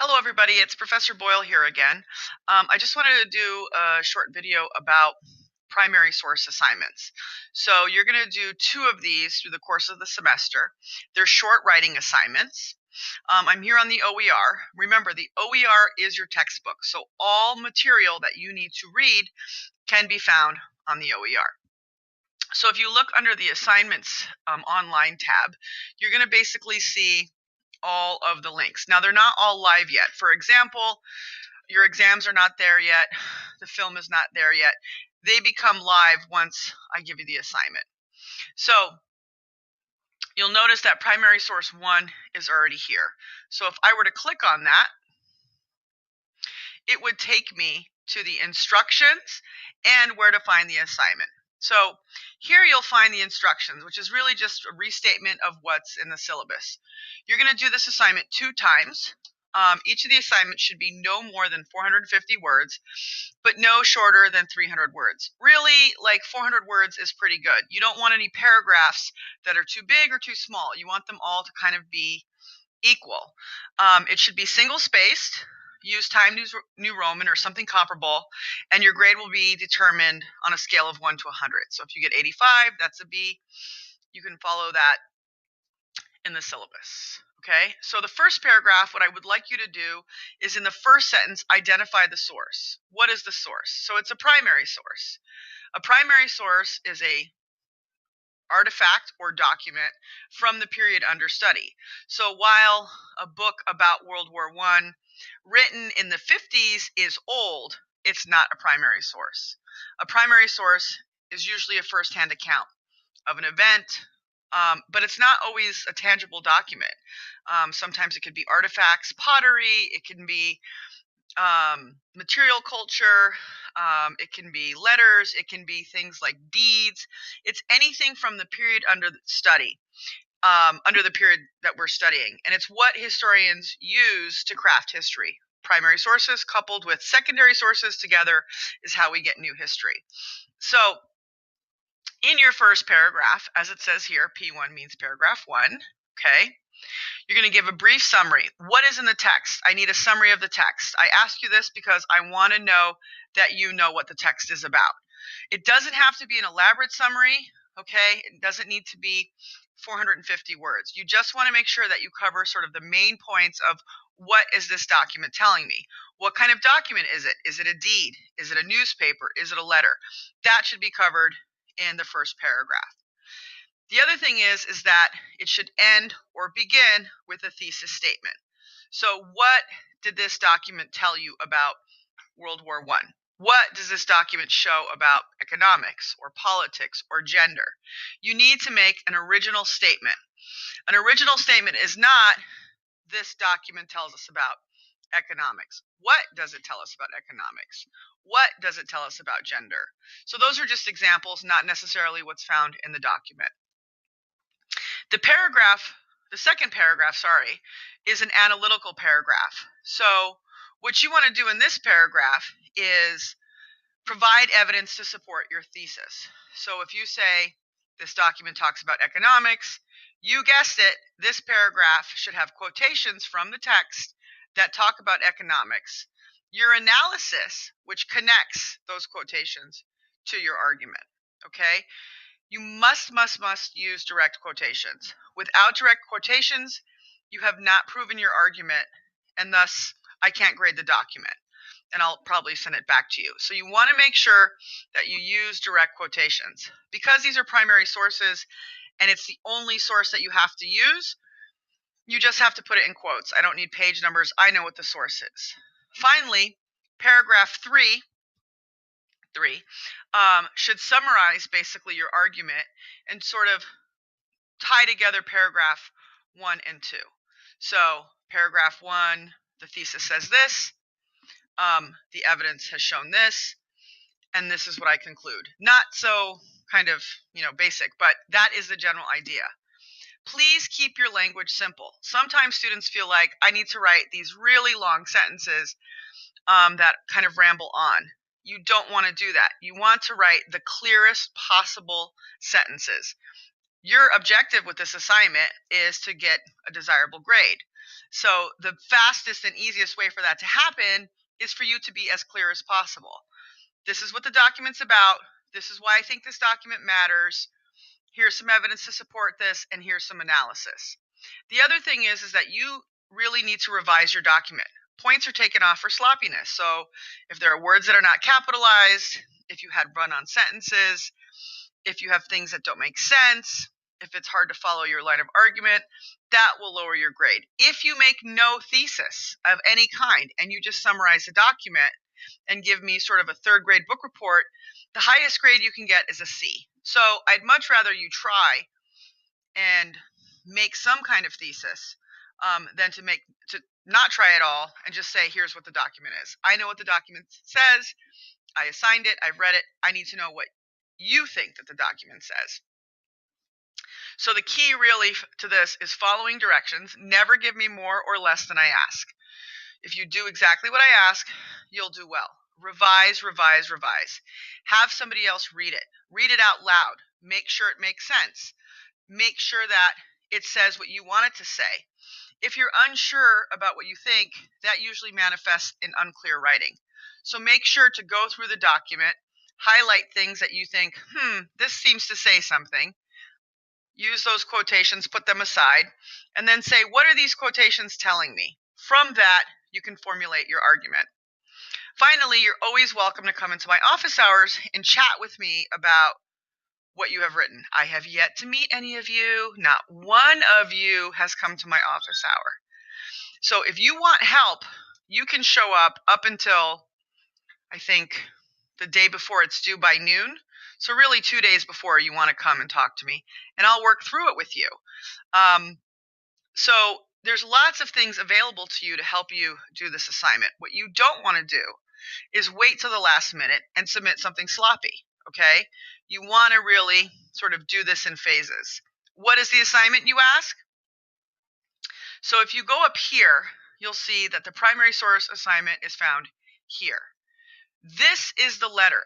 Hello, everybody. It's Professor Boyle here again. I just wanted to do a short video about primary source assignments. So you're going to do 2 of these through the course of the semester. They're short writing assignments. I'm here on the OER. Remember, the OER is your textbook, so all material that you need to read can be found on the OER. So if you look under the assignments online tab, you're going to basically see all of the links. Now, they're not all live yet. For example, your exams are not there yet. The film is not there yet. They become live once I give you the assignment. So you'll notice that primary source 1 is already here. So if I were to click on that, it would take me to the instructions and where to find the assignment. So here you'll find the instructions, which is really just a restatement of what's in the syllabus. You're going to do this assignment 2 times. Each of the assignments should be no more than 450 words, but no shorter than 300 words. Really, like 400 words is pretty good. You don't want any paragraphs that are too big or too small. You want them all to kind of be equal. It should be single-spaced. Use Times New Roman or something comparable, and your grade will be determined on a scale of 1 to 100. So if you get 85, that's a B. You can follow that in the syllabus. Okay, so the first paragraph, what I would like you to do is in the first sentence, identify the source. What is the source? So it's a primary source. A primary source is a artifact or document from the period under study. So while a book about World War I written in the 50s is old, it's not a primary source. A primary source is usually a first-hand account of an event, but it's not always a tangible document. Sometimes it could be artifacts, pottery, it can be material culture, it can be letters, it can be things like deeds. It's anything from the period under study, under the period that we're studying. And it's what historians use to craft history. Primary sources coupled with secondary sources together is how we get new history. So in your first paragraph, as it says here, P1 means paragraph 1, okay? You're going to give a brief summary. What is in the text? I need a summary of the text. I ask you this because I want to know that you know what the text is about. It doesn't have to be an elaborate summary, okay? It doesn't need to be 450 words. You just want to make sure that you cover sort of the main points of what is this document telling me? What kind of document is it? Is it a deed? Is it a newspaper? Is it a letter? That should be covered in the first paragraph. The other thing is that it should end or begin with a thesis statement. So what did this document tell you about World War I? What does this document show about economics or politics or gender? You need to make an original statement. An original statement is not, this document tells us about economics. What does it tell us about economics? What does it tell us about gender? So those are just examples, not necessarily what's found in the document. The second paragraph, is an analytical paragraph. So what you want to do in this paragraph is provide evidence to support your thesis. So if you say this document talks about economics, you guessed it, this paragraph should have quotations from the text that talk about economics. Your analysis, which connects those quotations to your argument, okay? You must use direct quotations. Without direct quotations, you have not proven your argument, and thus I can't grade the document, and I'll probably send it back to you. So you want to make sure that you use direct quotations. Because these are primary sources, and it's the only source that you have to use, you just have to put it in quotes. I don't need page numbers. I know what the source is. Finally, paragraph 3 should summarize basically your argument and sort of tie together paragraph 1 and 2. So paragraph 1, the thesis says this, the evidence has shown this, and this is what I conclude. Not so kind of, basic, but that is the general idea. Please keep your language simple. Sometimes students feel like I need to write these really long sentences that kind of ramble on. You don't want to do that. You want to write the clearest possible sentences. Your objective with this assignment is to get a desirable grade. So the fastest and easiest way for that to happen is for you to be as clear as possible. This is what the document's about. This is why I think this document matters. Here's some evidence to support this, and here's some analysis. The other thing is that you really need to revise your document. Points are taken off for sloppiness. So if there are words that are not capitalized, if you had run-on sentences, if you have things that don't make sense, if it's hard to follow your line of argument, that will lower your grade. If you make no thesis of any kind and you just summarize the document and give me sort of a third grade book report, the highest grade you can get is a C. So I'd much rather you try and make some kind of thesis than to not try at all and just say, here's what the document is. I know what the document says. I assigned it. I've read it. I need to know what you think that the document says. So the key really to this is following directions. Never give me more or less than I ask. If you do exactly what I ask, you'll do well. Revise, revise, revise. Have somebody else read it. Read it out loud. Make sure it makes sense. Make sure that it says what you want it to say. If you're unsure about what you think, that usually manifests in unclear writing. So make sure to go through the document, highlight things that you think, this seems to say something. Use those quotations, put them aside, and then say, what are these quotations telling me? From that, you can formulate your argument. Finally, you're always welcome to come into my office hours and chat with me about what you have written. I have yet to meet any of you. Not one of you has come to my office hour. So if you want help, you can show up until, I think, the day before it's due by noon. So really 2 days before you want to come and talk to me, and I'll work through it with you. So there's lots of things available to you to help you do this assignment. What you don't want to do is wait till the last minute and submit something sloppy, okay? You want to really sort of do this in phases. What is the assignment, you ask? So if you go up here, you'll see that the primary source assignment is found here. This is the letter